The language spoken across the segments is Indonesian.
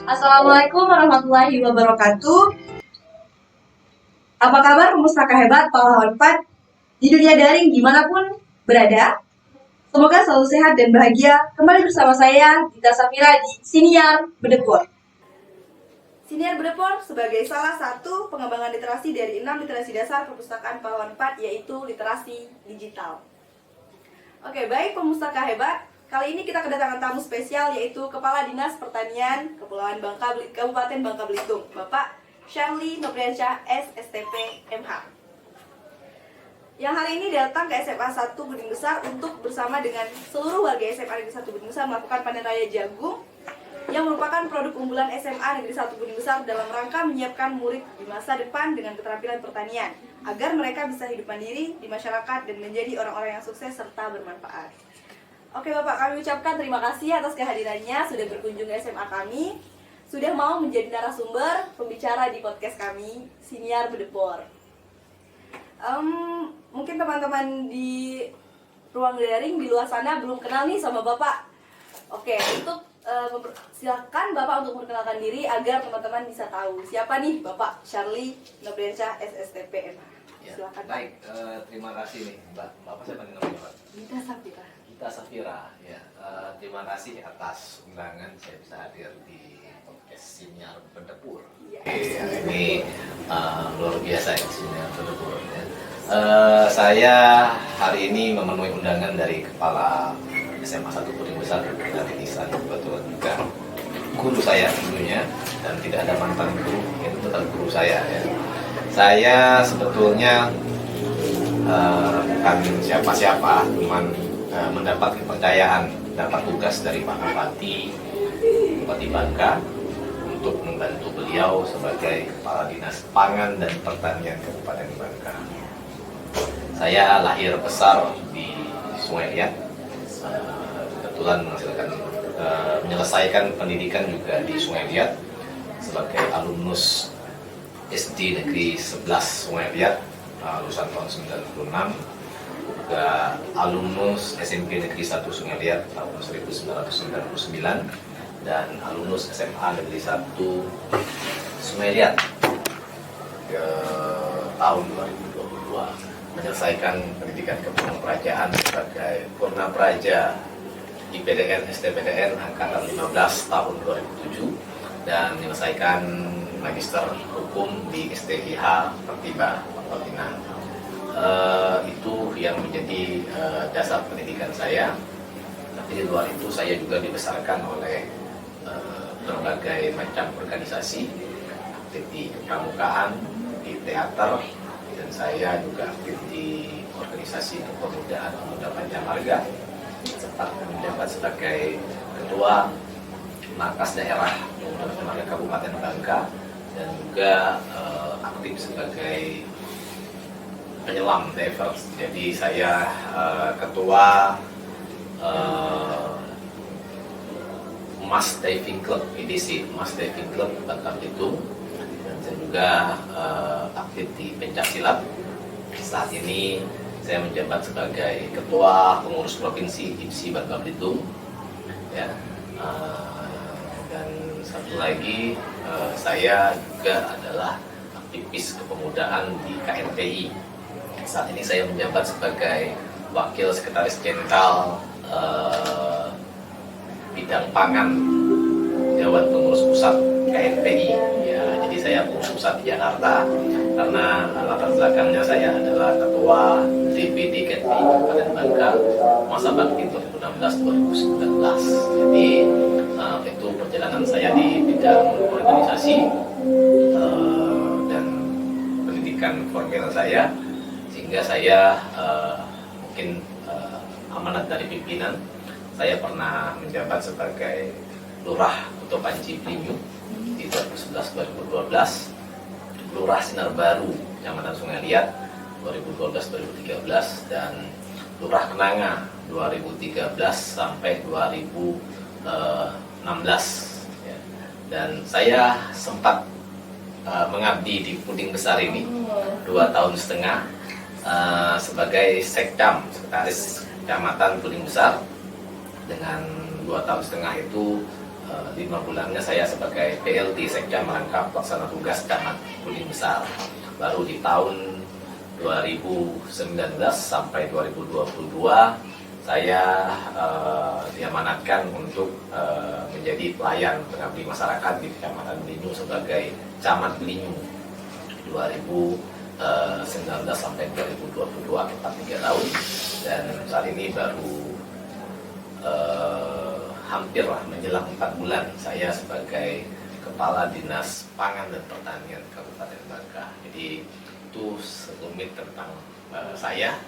Assalamualaikum warahmatullahi wabarakatuh. Apa kabar pemustaka hebat pahlawan 4 di dunia daring dimanapun berada? Semoga selalu sehat dan bahagia. Kembali bersama saya Gita Safira di Siniar Bedepor. Siniar Bedepor sebagai salah satu pengembangan literasi dari 6 literasi dasar perpustakaan pahlawan 4, yaitu literasi digital. Oke, baik pemustaka hebat. Kali ini kita kedatangan tamu spesial, yaitu Kepala Dinas Pertanian Kepulauan Kabupaten Bangka Belitung, Bapak Syarli Nobriansyah, SSTP MH. Yang hari ini datang ke SMA 1 Gunung Besar untuk bersama dengan seluruh warga SMA Negeri 1 Gunung Besar melakukan panen raya jagung yang merupakan produk unggulan SMA Negeri 1 Gunung Besar dalam rangka menyiapkan murid di masa depan dengan keterampilan pertanian agar mereka bisa hidup mandiri di masyarakat dan menjadi orang-orang yang sukses serta bermanfaat. Oke Bapak, kami ucapkan terima kasih atas kehadirannya, sudah berkunjung ke SMA kami, sudah mau menjadi narasumber pembicara di podcast kami, Siniar Bedepor. Mungkin teman-teman di ruang daring di luar sana belum kenal nih sama Bapak. Oke, untuk silakan Bapak untuk memperkenalkan diri agar teman-teman bisa tahu siapa nih Bapak Syarli Nobriansyah, SSTP MH. Silakan. Baik, terima kasih nih Mbak. Bapak siapa nih namanya Pak? Gita Safira. Gita Safira, ya. Terima kasih atas undangan saya bisa hadir di podcast Siniar Bedepur. Ini luar biasa ya Siniar Bedepur. Ya. Saya hari ini memenuhi undangan dari Kepala SMA 1 Gunung Besar dari Isan, kebetulan juga guru saya tentunya, dan tidak ada mantan guru, itu tetap guru saya. Ya. Saya sebetulnya bukan siapa-siapa, cuman mendapat kepercayaan, dapat tugas dari Pak Bupati Bangka untuk membantu beliau sebagai Kepala Dinas Pangan dan Pertanian Kabupaten Bangka. Saya lahir besar di Sungai Liat, kebetulan menyelesaikan pendidikan juga di Sungai Liat sebagai alumnus SD Negeri 11 Sungai Liat, lulusan tahun 96, juga alumnus SMP Negeri 1 Sungai Liat tahun 1999, dan alumnus SMA Negeri 1 Sungai Liat tahun 2022, menyelesaikan pendidikan kepurnaperajan sebagai Purna Praja IPDN STPDN Angkatan 15 tahun 2007, dan menyelesaikan Magister Hukum di STIH Pertiba Pangkal Pinang. Itu yang menjadi dasar pendidikan saya. Tapi di luar itu saya juga dibesarkan oleh berbagai macam organisasi, aktif di kepramukaan, di teater, dan saya juga aktif di organisasi kepemudaan pemuda Panjamarga, sempat menjabat sebagai ketua markas daerah pemuda Panjamarga Kabupaten Bangka, dan juga aktif sebagai penyelam divers. Jadi saya ketua Mas Diving Club EDC, Mas Diving Club Bangka Belitung, dan saya juga aktif di pencaksilat. Saat ini saya menjabat sebagai ketua pengurus provinsi IPSI Bangka Belitung, ya. Dan satu lagi, saya juga adalah aktivis kepemudaan di KNPI. Saat ini saya menjabat sebagai Wakil Sekretaris Jenderal Bidang Pangan Dewan Pengurus Pusat KNPI. Ya, jadi saya pengurus pusat di Jakarta karena latar belakangnya saya adalah ketua DPD KNPI Kabupaten Bangka masa bakti 2016-2019. Jadi itu perjalanan saya di bidang organisasi dan pendidikan formal saya, sehingga saya mungkin amanat dari pimpinan. Saya pernah menjabat sebagai Lurah Kuto Panci Plinyu di 2011-2012, Lurah Sinar Baru Kecamatan Sungai Liat 2012-2013, dan Lurah Kenanga 2013 sampai 2016. Dan saya sempat mengabdi di Puding Besar ini 2,5 tahun sebagai Sekcam, Sekretaris Kecamatan Puding Besar. Dengan 2,5 tahun itu 5 bulannya saya sebagai PLT Sekda merangkap pelaksana tugas Camat Kuning Besar. Baru di tahun 2019 sampai 2022 saya diamanatkan untuk menjadi pelayan pengabdi masyarakat di Kecamatan Belinyu sebagai Camat Belinyu 2019 sampai 2022, tepat 3 tahun. Dan saat ini baru hampir menjelang 4 bulan saya sebagai Kepala Dinas Pangan dan Pertanian Kabupaten Bangka. Jadi itu sekelumit tentang saya.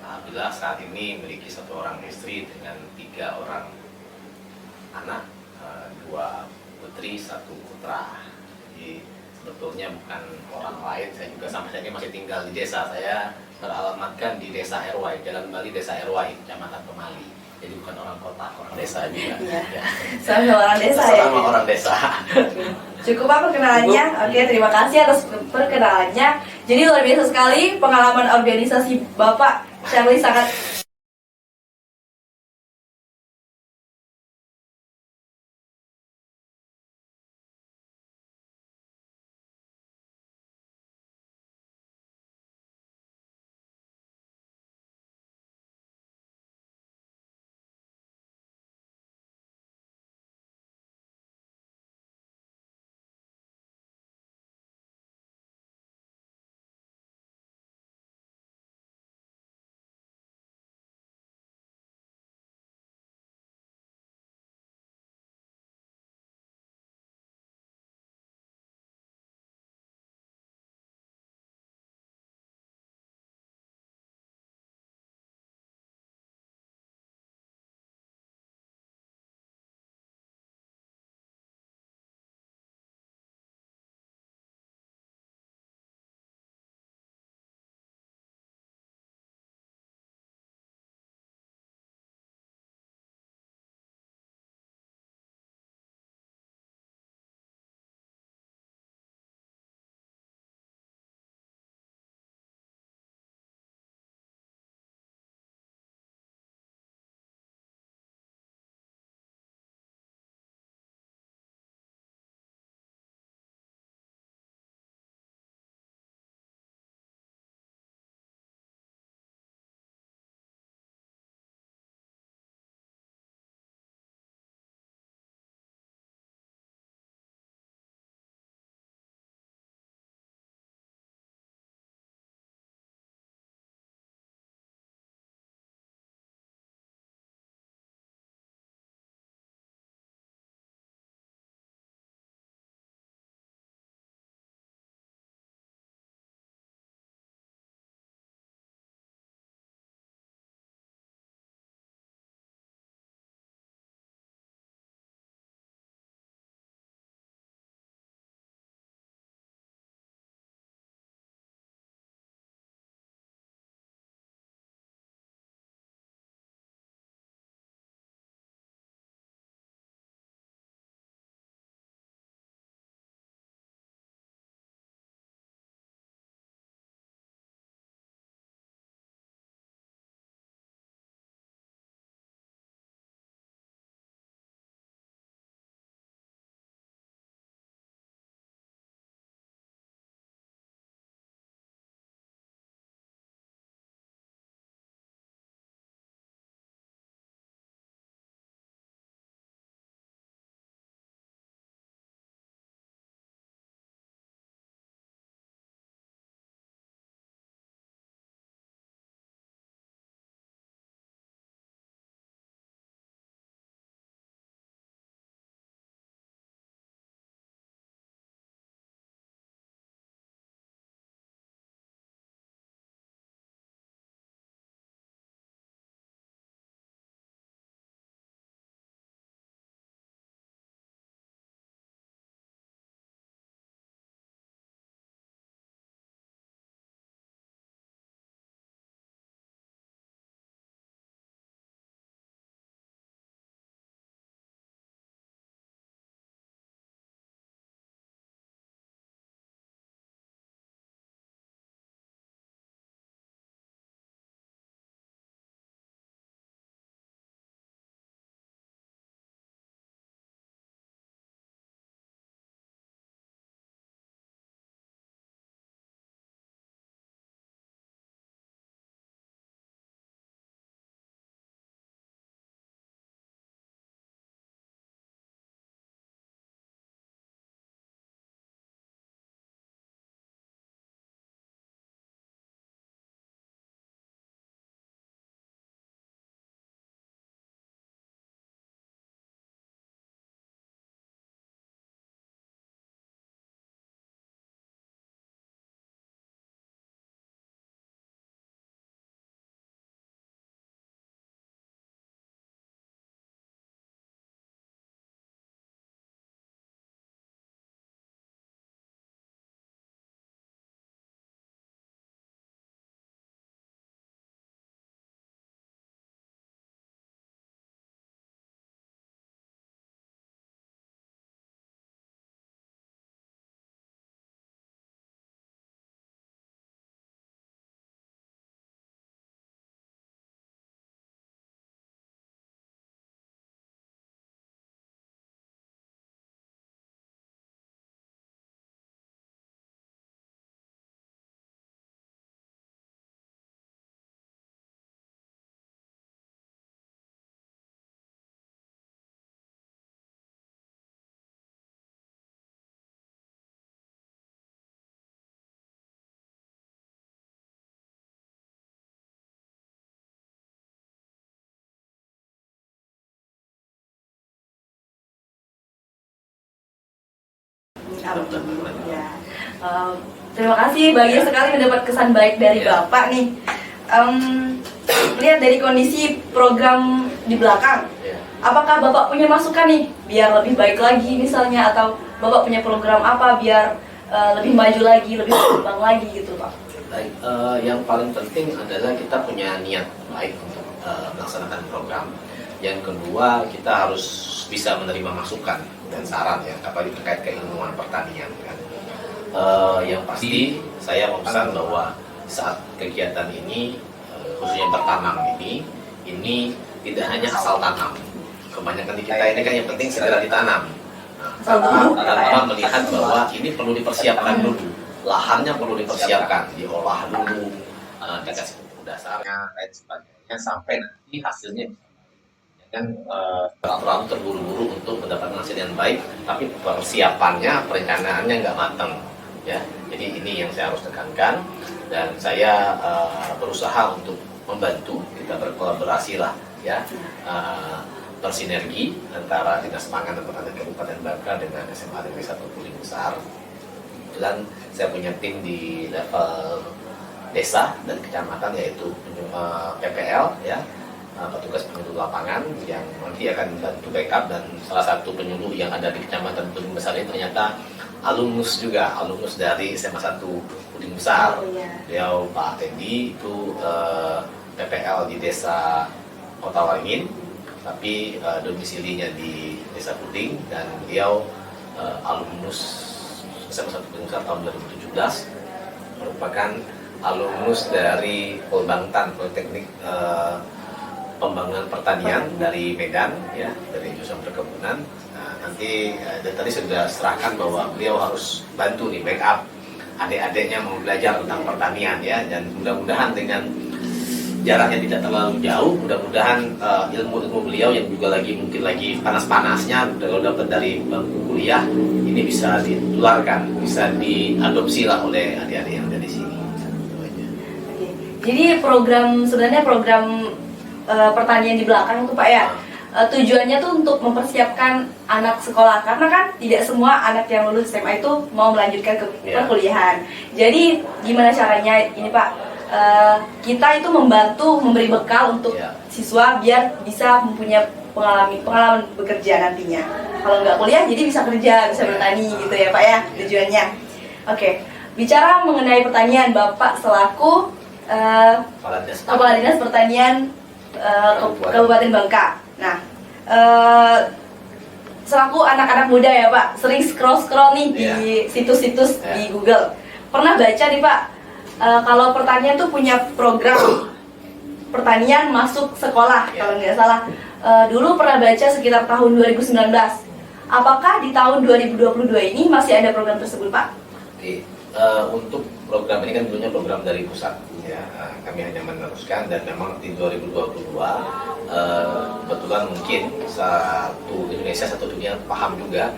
Alhamdulillah saat ini memiliki 1 orang istri dengan 3 orang anak, 2 putri, 1 putra. Jadi sebetulnya bukan orang lain, saya juga sampai saat ini masih tinggal di desa. Saya beralamatkan di Desa Erwai, Jalan Bali Desa Erwai, Kecamatan Pemali. Jadi bukan orang kota, orang desa juga. Iya. Ya. Sama orang desa ya. Sama orang desa. Cukup Pak perkenalannya. Oke, terima kasih atas perkenalannya. Jadi luar biasa sekali pengalaman organisasi Bapak Charlie, sangat mudah-mudahan. Ya. Terima kasih, bahagia sekali mendapat kesan baik dari Bapak nih. Lihat dari kondisi program di belakang, apakah Bapak punya masukan nih biar lebih baik lagi misalnya, atau Bapak punya program apa biar lebih maju lagi, lebih berkembang lagi gitu Pak? Baik, yang paling penting adalah kita punya niat baik untuk melaksanakan program. Yang kedua, kita harus bisa menerima masukan dan saran ya, apalagi terkait keilmuan pertanian kan. Yang pasti saya memesan bahwa saat kegiatan ini, khususnya bertanam ini tidak hanya asal tanam. Kebanyakan di kita ini kan yang penting segera ditanam. Tanpa melihat bahwa ini perlu dipersiapkan dulu, lahannya perlu dipersiapkan, diolah dulu, dikasih pupuk dasarnya, lain sebagainya, sampai nanti hasilnya bisa kan terlalu terburu-buru untuk mendapatkan hasil yang baik, tapi persiapannya, perencanaannya nggak matang. Ya, jadi ini yang saya harus tekankan, dan saya berusaha untuk membantu, kita berkolaborasi lah ya, bersinergi antara Dinas Pangan dan Pertanian Kabupaten Bangka dengan SMA Negeri 1 Puling Besar. Dan saya punya tim di level desa dan kecamatan, yaitu PPL ya, petugas penyuluh lapangan yang nanti akan membantu backup, dan salah satu penyuluh yang ada di kecamatan Puling Besar ini ternyata alumnus juga, alumnus dari SMA 1 Puling Besar. Beliau Pak Tendi itu PPL di desa Kota Waringin, tapi domisilinya di Desa Puting, dan beliau alumnus SMA 1 Puling Besar tahun 2017, merupakan alumnus dari Polbangtan, Politeknik Pembangunan Pertanian dari Medan ya, dari jurusan perkebunan. Nanti dan tadi sudah serahkan bahwa beliau harus bantu nih backup adik-adiknya mau belajar tentang pertanian ya, dan mudah-mudahan dengan jaraknya tidak terlalu jauh, mudah-mudahan ilmu-ilmu beliau yang juga mungkin lagi panas-panasnya kalau dapat dari bangku kuliah ini bisa ditularkan, bisa diadopsi lah oleh adik-adik yang ada di sini. Jadi sebenarnya program pertanian di belakang itu Pak ya, tujuannya tuh untuk mempersiapkan anak sekolah, karena kan tidak semua anak yang lulus SMA itu mau melanjutkan ke perkuliahan. Jadi gimana caranya ini Pak, kita itu membantu memberi bekal untuk siswa biar bisa mempunyai pengalaman bekerja nantinya. Kalau nggak kuliah jadi bisa kerja, bisa bertani gitu ya Pak ya, tujuannya. Oke, bicara mengenai pertanian, Bapak selaku Kepala Dinas Pertanian Kabupaten Bangka. Nah, selaku anak-anak muda ya Pak, sering scroll nih di situs-situs di Google. Pernah baca nih Pak, kalau pertanian tuh punya program pertanian masuk sekolah kalau nggak salah. Dulu pernah baca sekitar tahun 2019. Apakah di tahun 2022 ini masih ada program tersebut Pak? Oke, untuk program ini kan dulunya program dari pusat ya, kami hanya meneruskan, dan memang di 2022 kebetulan mungkin satu Indonesia satu dunia paham juga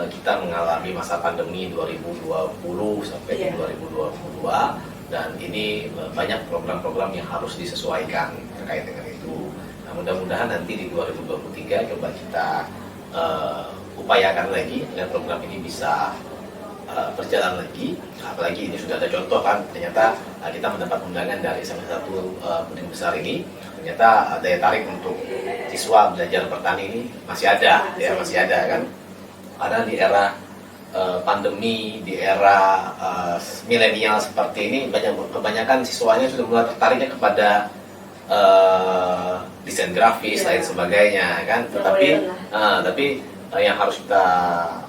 kita mengalami masa pandemi 2020 sampai 2022, dan ini banyak program-program yang harus disesuaikan terkait dengan itu. Nah, mudah-mudahan nanti di 2023 coba kita upayakan lagi agar program ini bisa berjalan lagi, apalagi ini sudah ada contoh kan, ternyata kita mendapat undangan dari SMA 1 Puling Besar ini, ternyata daya tarik untuk siswa belajar bertani ini masih ada ya, masih ada kan, karena di era pandemi, di era milenial seperti ini kebanyakan siswanya sudah mulai tertariknya kepada desain grafis lain sebagainya kan, tapi yang harus kita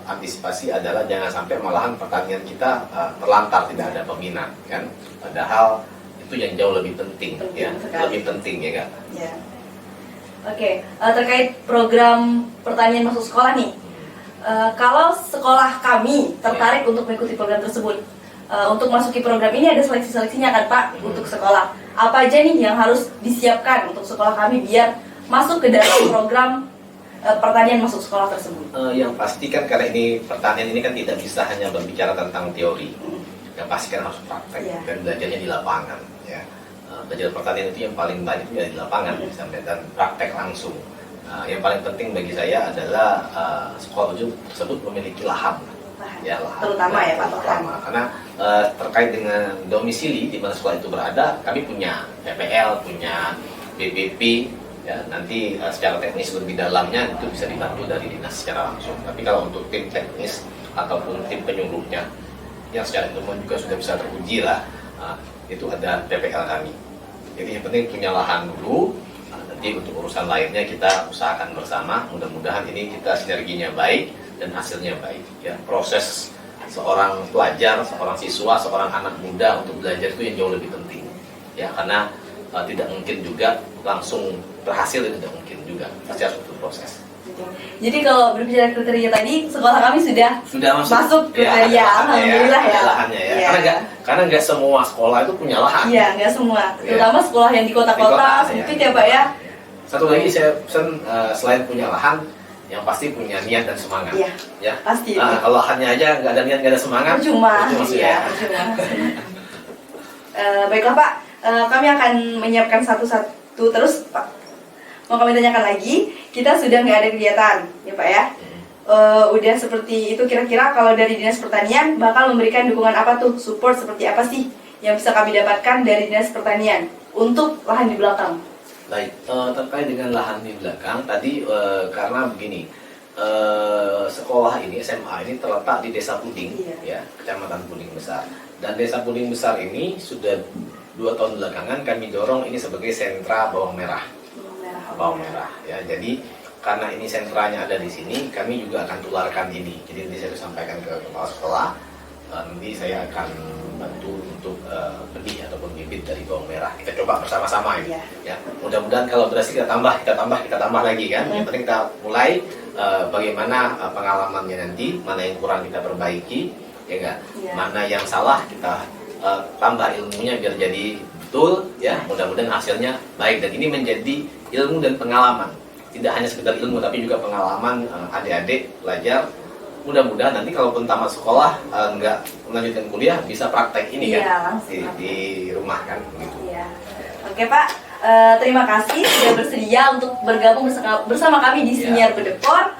antisipasi adalah jangan sampai malahan pertanian kita terlantar, tidak ada peminat kan, padahal itu yang jauh lebih penting ya, lebih penting ya kan. Ya. Oke, terkait program pertanian masuk sekolah nih, kalau sekolah kami tertarik untuk mengikuti program tersebut, untuk masuki program ini ada seleksi-seleksinya kan Pak untuk sekolah. Apa aja nih yang harus disiapkan untuk sekolah kami biar masuk ke dalam program pertanian masuk sekolah tersebut? Yang pasti kan, karena ini pertanian ini kan tidak bisa hanya berbicara tentang teori, yang pasti kan harus praktek dan belajarnya di lapangan ya. Belajar pertanian itu yang paling banyak itu di lapangan sampai dan praktek langsung. Yang paling penting bagi saya adalah sekolah tersebut memiliki lahan ya lahan. Terutama ya Pak. Terutama karena terkait dengan domisili di mana sekolah itu berada, kami punya PPL, punya BPP, ya nanti secara teknis lebih dalamnya itu bisa dibantu dari dinas secara langsung. Tapi kalau untuk tim teknis ataupun tim penyuluhnya yang secara umum juga sudah bisa teruji lah, itu ada PPL kami. Jadi yang penting punya lahan dulu. Nanti untuk urusan lainnya kita usahakan bersama. Mudah-mudahan ini kita sinerginya baik dan hasilnya baik. Ya, proses seorang pelajar, seorang siswa, seorang anak muda untuk belajar itu yang jauh lebih penting. Ya, karena tidak mungkin juga langsung berhasil, itu tidak mungkin juga. Pasti harus butuh proses. Jadi kalau berbicara kriteria tadi, sekolah kami sudah masuk kriteria, ya, alhamdulillah ya. Lahannya ya. Karena nggak semua sekolah itu punya lahan. Iya, nggak semua. Terutama sekolah yang di kota-kota sempit ya Pak ya. Satu lagi saya pesan, selain punya lahan, yang pasti punya niat dan semangat. Iya, ya. Pasti. Kalau lahannya aja nggak ada niat, nggak ada semangat, percuma. Ya. Percuma. Baiklah Pak, kami akan menyiapkan satu-satu terus Pak. Mau kami tanyakan lagi, kita sudah nggak ada kegiatan, ya Pak ya. Udah seperti itu, kira-kira kalau dari Dinas Pertanian bakal memberikan dukungan apa tuh, support seperti apa sih yang bisa kami dapatkan dari Dinas Pertanian untuk lahan di belakang? Baik, terkait dengan lahan di belakang tadi, karena begini, sekolah ini, SMA ini terletak di Desa Puding, ya, Kecamatan Puding Besar. Dan Desa Puding Besar ini sudah 2 tahun belakangan kami dorong ini sebagai sentra bawang merah. Bawang merah, ya. Jadi karena ini sentranya ada di sini, kami juga akan tularkan ini. Jadi nanti saya sampaikan ke kepala sekolah. Nanti saya akan bantu untuk benih ataupun bibit dari bawang merah. Kita coba bersama-sama ini. Ya. Mudah-mudahan kalau berhasil kita tambah lagi kan. Yang penting kita mulai bagaimana pengalamannya nanti, mana yang kurang kita perbaiki, ya enggak. Mana yang salah kita tambah ilmunya biar jadi betul, ya. Mudah-mudahan hasilnya baik, dan ini menjadi ilmu dan pengalaman. Tidak hanya sekedar ilmu tapi juga pengalaman adik-adik belajar. Mudah-mudahan nanti kalaupun tamat sekolah nggak melanjutkan kuliah bisa praktek ini kan di rumah kan gitu. Iya. Oke Pak, terima kasih sudah bersedia untuk bergabung bersama kami di Siniar Bedepor.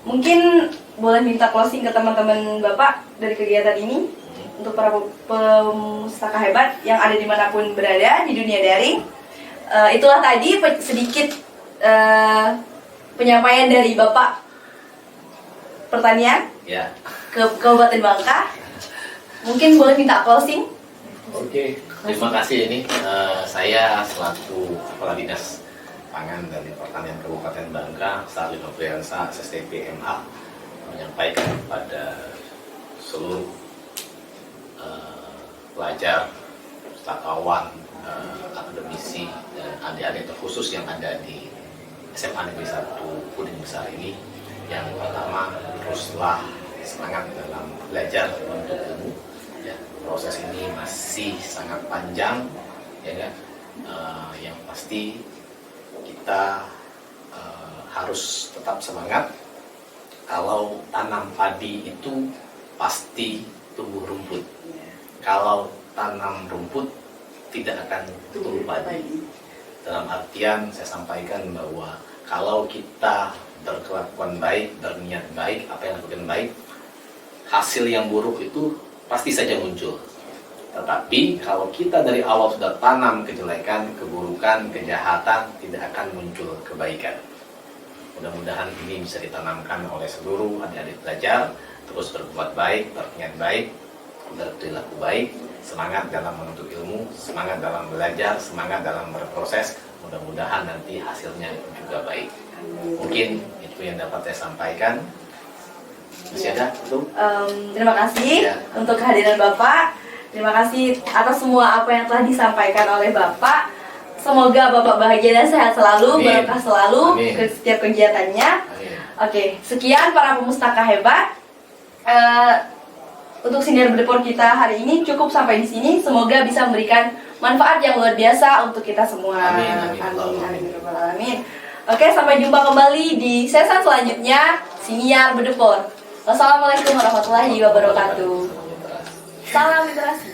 Mungkin boleh minta closing ke teman-teman Bapak dari kegiatan ini untuk para pemustaka hebat yang ada dimanapun berada di dunia daring. Itulah tadi sedikit penyampaian dari Bapak Pertanian ke Kabupaten Bangka. Mungkin boleh minta closing. Oke, terima kasih. Ini saya selaku Kepala Dinas Pangan dan Pertanian Kabupaten Bangka, Salih Nopriansa, SSTP MA, menyampaikan kepada seluruh pelajar, pustakawan, akademisi, dan adik-adik terkhusus yang ada di SMA Negeri 1 Puding Besar ini. Yang pertama, teruslah semangat dalam belajar untuk ilmu. Ya, proses ini masih sangat panjang, ya kan? Yang pasti kita harus tetap semangat. Kalau tanam padi itu pasti tumbuh rumput. Kalau tanam rumput tidak akan tumbuh padi. Dalam artian saya sampaikan bahwa kalau kita berkelakuan baik, berniat baik, apa yang lakukan baik, hasil yang buruk itu pasti saja muncul. Tetapi kalau kita dari awal sudah tanam kejelekan, keburukan, kejahatan, tidak akan muncul kebaikan. Mudah-mudahan ini bisa ditanamkan oleh seluruh adik-adik belajar, terus berbuat baik, berniat baik, berperilaku baik, semangat dalam menuntut ilmu, semangat dalam belajar, semangat dalam berproses. Mudah-mudahan nanti hasilnya juga baik. Mungkin itu yang dapat saya sampaikan. Masih ada? Terima kasih untuk kehadiran Bapak. Terima kasih atas semua apa yang telah disampaikan oleh Bapak. Semoga Bapak bahagia dan sehat selalu, berkah selalu ke setiap kegiatannya. Oke, sekian para pemustaka hebat. Untuk Siniar Bedepor kita hari ini cukup sampai di sini. Semoga bisa memberikan manfaat yang luar biasa untuk kita semua. Amin. Oke, sampai jumpa kembali di sesi selanjutnya Siniar Bedepor. Wassalamualaikum warahmatullahi wabarakatuh. Salam literasi.